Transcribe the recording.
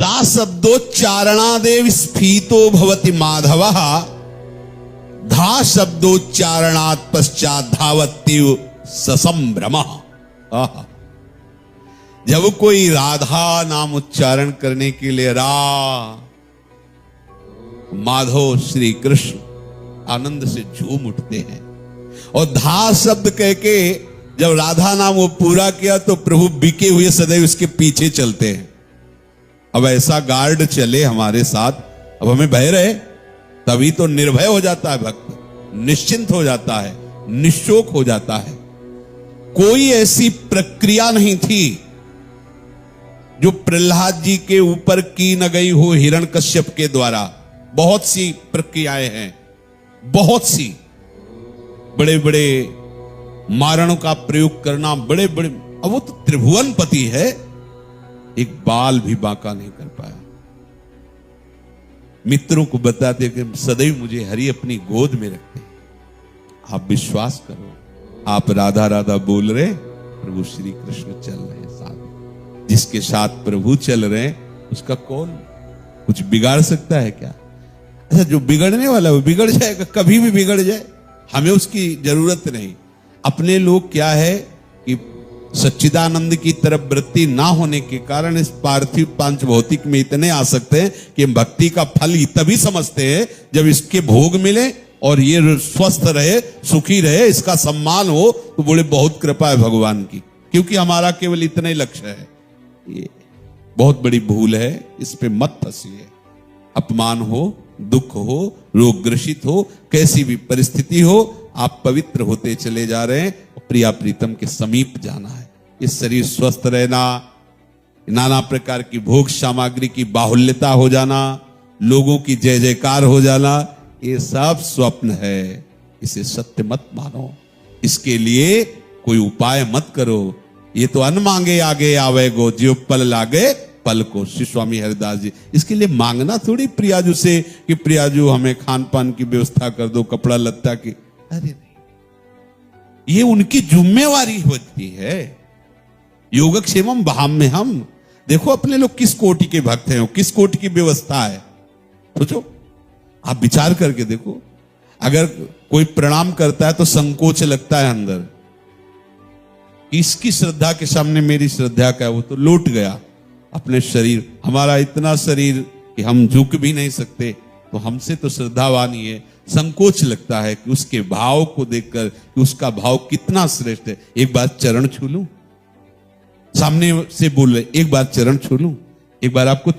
ता शब्दोच्चारणादेव स्फीतो भवति माधवः धा शब्दोच्चारणात् पश्चात धावत्यु ससंभ्रमः। जब कोई राधा नाम उच्चारण करने के लिए माधव श्री कृष्ण आनंद से झूम उठते हैं, और धा शब्द कह के जब राधा नाम वो पूरा किया तो प्रभु बिके हुए सदैव उसके पीछे चलते हैं। अब ऐसा गार्ड चले हमारे साथ, अब हमें भय रहे, तभी तो निर्भय हो जाता है भक्त, निश्चिंत हो जाता है, निश्चोक हो जाता है। कोई ऐसी प्रक्रिया नहीं थी जो प्रहलाद जी के ऊपर की न गई हो हिरण्यकश्यप के द्वारा। बहुत सी प्रक्रियाएं हैं, बहुत सी, बड़े बड़े मारणों का प्रयोग करना, बड़े बड़े, अब वो तो त्रिभुवन पति है, एक बाल भी बांका नहीं कर पाया। मित्रों को बताते कि सदैव मुझे हरि अपनी गोद में रखते। आप विश्वास करो, आप राधा राधा बोल रहे, प्रभु श्री कृष्ण चल रहे साथ। जिसके साथ प्रभु चल रहे हैं उसका कौन कुछ बिगाड़ सकता है क्या? अच्छा, जो बिगड़ने वाला है वो बिगड़ जाएगा, कभी भी बिगड़ जाए, हमें उसकी जरूरत नहीं। अपने लोग क्या है कि सच्चिदानंद की तरफ वृत्ति ना होने के कारण इस पार्थिव पांच भौतिक में इतने आ सकते हैं कि भक्ति का फल ही तभी समझते हैं जब इसके भोग मिले और ये स्वस्थ रहे, सुखी रहे, इसका सम्मान हो, तो बोले बहुत कृपा है भगवान की, क्योंकि हमारा केवल इतना ही लक्ष्य है। ये बहुत बड़ी भूल है, इस पे मत फंसिए। अपमान हो, दुख हो, रोग ग्रसित हो, कैसी भी परिस्थिति हो, आप पवित्र होते चले जा रहे हैं, प्रिया प्रीतम के समीप जाना है। इस शरीर स्वस्थ रहना, नाना प्रकार की भोग सामग्री की बाहुल्यता हो जाना, लोगों की जय जयकार हो जाना, ये सब स्वप्न है, इसे सत्य मत मानो। इसके लिए कोई उपाय मत करो। ये तो अन्न मांगे आगे आवेगो, जो पल लागे पल को, श्री स्वामी हरिदास जी। इसके लिए मांगना थोड़ी प्रियाजू से कि प्रियाजू हमें खान पान की व्यवस्था कर दो, कपड़ा लत्ता की, अरे नहीं, ये उनकी जिम्मेवारी होती है। योगक्षेमम वहाम्यहम्। देखो अपने लोग किस कोटि के भक्त हैं, किस कोटि की व्यवस्था है, सोचो, आप विचार करके देखो। अगर कोई प्रणाम करता है तो संकोच लगता है अंदर, इसकी श्रद्धा के सामने मेरी श्रद्धा का है, वो तो लौट गया अपने शरीर। हमारा इतना शरीर कि हम झुक भी नहीं सकते, तो हमसे तो श्रद्धावान ही है। संकोच लगता है कि उसके भाव को देखकर कि उसका भाव कितना श्रेष्ठ है। एक बार चरण छू लूं, सामने से बोल रहे, एक बार चरण छू लूं, एक बार आपको